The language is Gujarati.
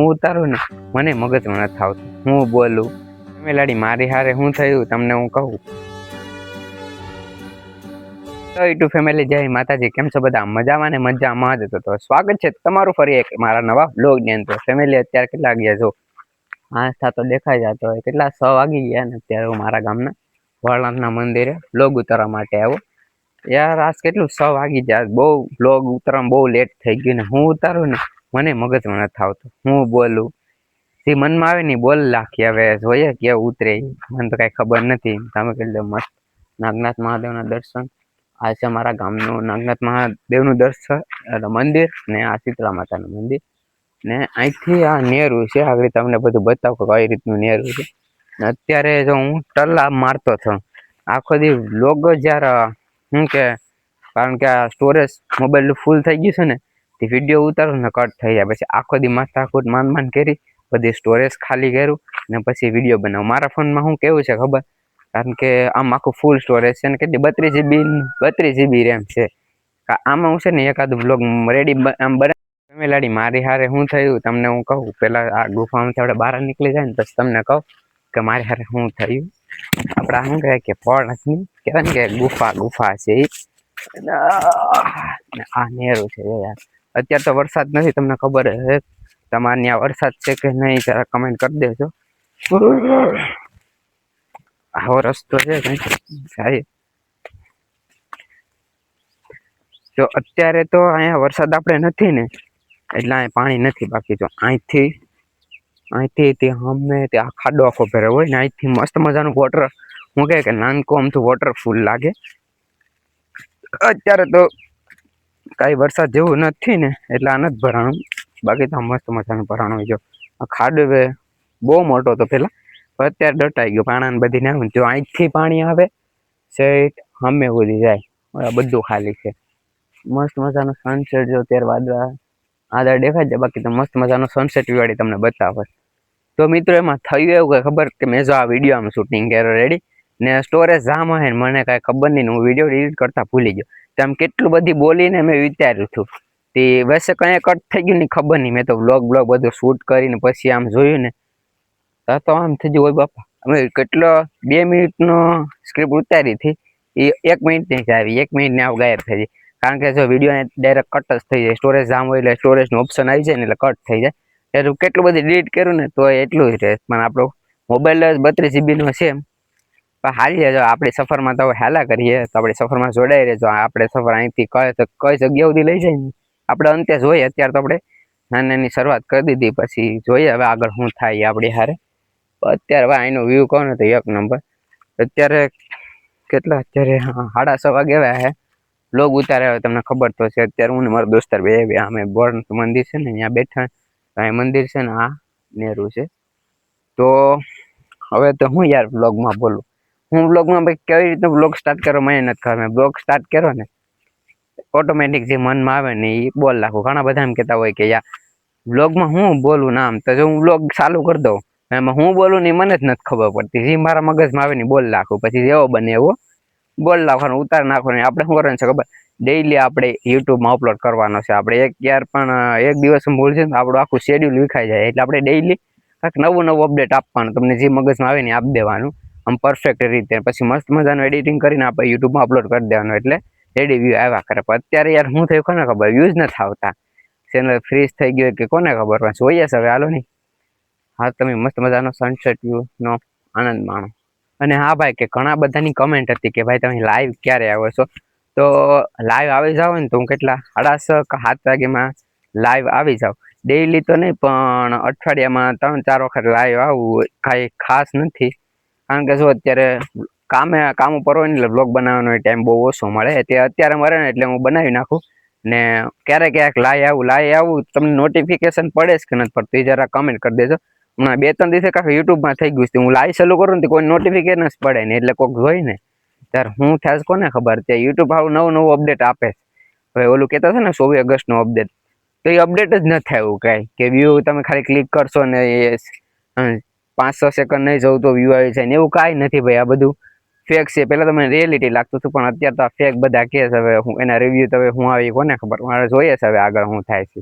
હું ઉતારું ને મને મગજમાં નથી આવતું, હું બોલું ફેમિલાડી મારી હારે શું થયું તમને હું કહું. તો યુટ્યુબ ફેમિલી જય માતાજી, કેમ છો બધા? મજામાં ને મજામાં જ. તો સ્વાગત છે તમારું ફરી એક મારા નવા બ્લોગની અંદર. ફેમિલી અત્યારે કેટલા ગયા જો આસ્થા તો દેખાઈ જતો હોય, કેટલા 6 વાગી ગયા ને અત્યારે હું મારા ગામના ભોળાનાથના મંદિરે બ્લોગ ઉતારવા માટે આવ્યો. યાર આજ કેટલું 6 વાગી ગયા, બહુ બ્લોગ ઉતારવામાં બહુ લેટ થઈ ગયું ને હું ઉતારું ને મને મગજમાં નથી આવતું, હું બોલું જે મનમાં આવે ને બોલ નાખી. હવે જોઈએ કેવું ઉતરે, મને તો કઈ ખબર નથી. તમે કરી દો મસ્ત નાગનાથ મહાદેવના દર્શન. આ છે મારા ગામનું નાગનાથ મહાદેવનું દર્શન મંદિર ને આ શીતળા માતાનું મંદિર. ને અહીંથી આ નેરું છે, આગળ તમને બધું બતાવું કઈ રીતનું નેરું છે. અત્યારે જો હું ટલ્લા મારતો છું આખો દી લોગ જ્યારે શું કે, કારણ કે આ સ્ટોરેજ મોબાઈલ ફૂલ થઈ ગયું છે ને તે વિડીયો ઉતારું ને કટ થઈ જાય, પછી આખો દી માથાકૂટ માંડ કરી બધી સ્ટોરેજ ખાલી કર્યું ને પછી વિડીયો બનાવું. મારા ફોનમાં હું કેવું છે ખબર, કારણ કે આમ આખું ફૂલ સ્ટોરેજ છે ને કેટલી 32 GB રેમ છે. આમાં હું છે ને એકાદ બ્લોગ રેડી આમ બને. ફેમિલાડી મારી હારે શું થયું તમને હું કહું. પેલા આ ગુફામાંથી આપણે બહાર નીકળી જાય ને પછી તમને કહું કે મારી હારે શું થયું. આપડા શું કહે કે પળની કહેવાય ને કે ગુફા છે એ. આ નેરું છે યાર. અત્યારે તો વરસાદ નથી, તમને ખબર હે. તમારે ત્યાં વરસાદ છે કે નહીં જરા કમેન્ટ કરી દેજો. આવો રસ્તો છે કઈ સાહેબ. તો અત્યારે તો અહીંયા વરસાદ આપણે નથી ને એટલે અહીંયા પાણી નથી. બાકી જો અહીંથી અમે ત્યાં ખાડો આખો ભેરો હોય ને અહીંથી મસ્ત મજાનું વોટર, હું કહે કે નાનકો આમથું વોટરફૂલ લાગે. અત્યારે તો કાંઈ વરસાદ જેવું નથી ને એટલે આ નથી ભરાણું, બાકી તો મસ્ત મજાનું ભરાણું હોય. જો આ ખાડો બહુ મોટો હતો પેલા, અત્યારે દટાઈ ગયો પાણા ને બધી ને. જો અહીંથી પાણી આવે સેઠ અમે ઉડી જાય, બધું ખાલી છે. મસ્ત મજાનો સનસેટ જો ત્યારબાદ આદર દેખાય છે. બાકી તો મસ્ત મજાનો સનસેટ વાળી તમને બતાવે. તો મિત્રો એમાં થયું એવું કઈ ખબર કે મેં જો આ વિડીયો આમ શૂટિંગ કર્યો રેડી ને સ્ટોરેજ જામ હોય ને મને કાંઈ ખબર નહીં ને હું વિડીયો એડિટ કરતા ભૂલી ગયો. તો આમ કેટલું બધી બોલીને મેં વિચાર્યું હતું તે વૈસે કંઈ કટ થઈ ગયું નહીં ખબર નહીં. મેં તો બ્લોગ બધું શૂટ કરીને પછી આમ જોયું ને તો આમ થઈ ગયું હોય બાપા. અમે કેટલો 2 મિનિટનો સ્ક્રિપ્ટ ઉતારી હતી એ 1 મિનિટની જ આવી, 1 મિનિટને આવ ગાયબ થઈ જાય. કારણ કે જો વિડીયો ડાયરેક્ટ કટ જ થઈ જાય, સ્ટોરેજ જામ હોય એટલે સ્ટોરેજનું ઓપ્શન આવી જાય ને એટલે કટ થઈ જાય. એટલે કેટલું બધું ડિલીટ કર્યું ને તો એટલું જ રહે. પણ આપણો મોબાઈલ જ 32 GB નો છે એમ. પણ હારી જો આપણી સફરમાં તો હેલા કરીએ તો આપણી સફરમાં જોડાઈ રહેજો. આપણે સફર અહીંથી કઈ જગ્યા સુધી લઈ જાય ને આપણે અંતે જોઈએ. અત્યારે તો આપણે નાની શરૂઆત કરી દીધી, પછી જોઈએ હવે આગળ શું થાય આપણી હારે. અત્યારે હવે અહીંનો વ્યૂ કહો ને તો 1 નંબર. અત્યારે કેટલા અત્યારે 6:30 વાગે આવ્યા હે. લોગ ઉતારે આવે તમને ખબર તો છે. અત્યારે હું ને મારો દોસ્તાર બે અમે બોર્ડ મંદિર છે ને ત્યાં બેઠા. અહીં મંદિર છે ને આ નેરું છે. તો હવે તો હું યાર બ્લોગમાં બોલું, હું બ્લોગમાં ભાઈ કેવી રીતે બ્લોગ સ્ટાર્ટ કરો મને નથી ખબર. મેં બ્લોગ સ્ટાર્ટ કર્યો ને ઓટોમેટિક જે મનમાં આવે ને એ બોલ નાખું. ઘણા બધા એમ કહેતા હોય કે યાર બ્લોગમાં હું બોલું નામ, તો જો હું બ્લોગ ચાલુ કરી દઉં એમાં હું બોલું ને મને જ નથી ખબર પડતી. જે મારા મગજમાં આવે ને બોલ નાખું, પછી જેવો બને એવો બોલ નાખવાનું, ઉતાર નાખવાનું. આપણે શું કરવાનું છે ખબર, ડેઈલી આપણે યુટ્યુબમાં અપલોડ કરવાનો છે. આપણે એક દિવસ ભૂલ છે ને આપણું આખું શેડ્યુલ વિખાઈ જાય. એટલે આપણે ડેઈલી કાંઈક નવું અપડેટ આપવાનું, તમને જે મગજમાં આવે ને આપી દેવાનું આમ પરફેક્ટ રીતે. પછી મસ્ત મજાનું એડિટિંગ કરીને આપણે યુટ્યુબમાં અપલોડ કરી દેવાનું એટલે રેડી વ્યૂ આવ્યા કરે. પણ અત્યારે યાર શું થયું કોને ખબર, વ્યૂઝ નથી આવતા, ચેનલ ફ્રીઝ થઈ ગયું કે કોને ખબર. પણ જોઈએ છે હવે હાલો નહીં. હા તમે મસ્ત મજાનો સનસેટ વ્યૂનો આનંદ માણો. અને હા ભાઈ કે ઘણા બધાની કમેન્ટ હતી કે ભાઈ તમે લાઈવ ક્યારે આવો છો. તો લાઈવ આવી જાવ ને તો હું કેટલા 6:30 કે 7 વાગ્યામાં લાઈવ આવી જાઉં. ડેઈલી તો નહીં પણ અઠવાડિયામાં 3-4 વખત લાઈવ આવું, કાંઈ ખાસ નથી. કારણ કે જો અત્યારે કામ ઉપર હોય ને એટલે બ્લોગ બનાવવાનો ટાઈમ બહુ ઓછો મળે. અત્યારે મળે ને એટલે હું બનાવી નાખું ને ક્યારેક લાઈવ આવું. તમને નોટિફિકેશન પડે છે કે નથી પડતું એ જરા કમેન્ટ કરી દેજો. હમણાં 2-3 દિવસે કાંઈ યુટ્યુબમાં થઈ ગયું છે, હું લાઈવ ચાલુ કરું ને કોઈ નોટિફિકેશન જ પડે ને એટલે કોઈક હોય ને ત્યારે હું થાય કોને ખબર. ત્યાં યુટ્યુબ આવું નવું અપડેટ આપે છે. હવે ઓલું કહેતા છે ને 24 ઓગસ્ટનું અપડેટ, તો એ અપડેટ જ નથી આવ્યું કાંઈ. કે વ્યૂ તમે ખાલી ક્લિક કરશો ને એ 5-6 સેકન્ડ નહીં જવું તો વ્યૂ આવી જાય ને એવું કાંઈ નથી ભાઈ. આ બધું ફેક છે. પહેલાં તો મને રિયાલિટી લાગતું હતું પણ અત્યારે તો આ ફેક બધા કહે છે. હવે હું એના રિવ્યૂ તો હવે હું આવી કોને ખબર. મારે જોઈએ છે હવે આગળ શું થાય છે.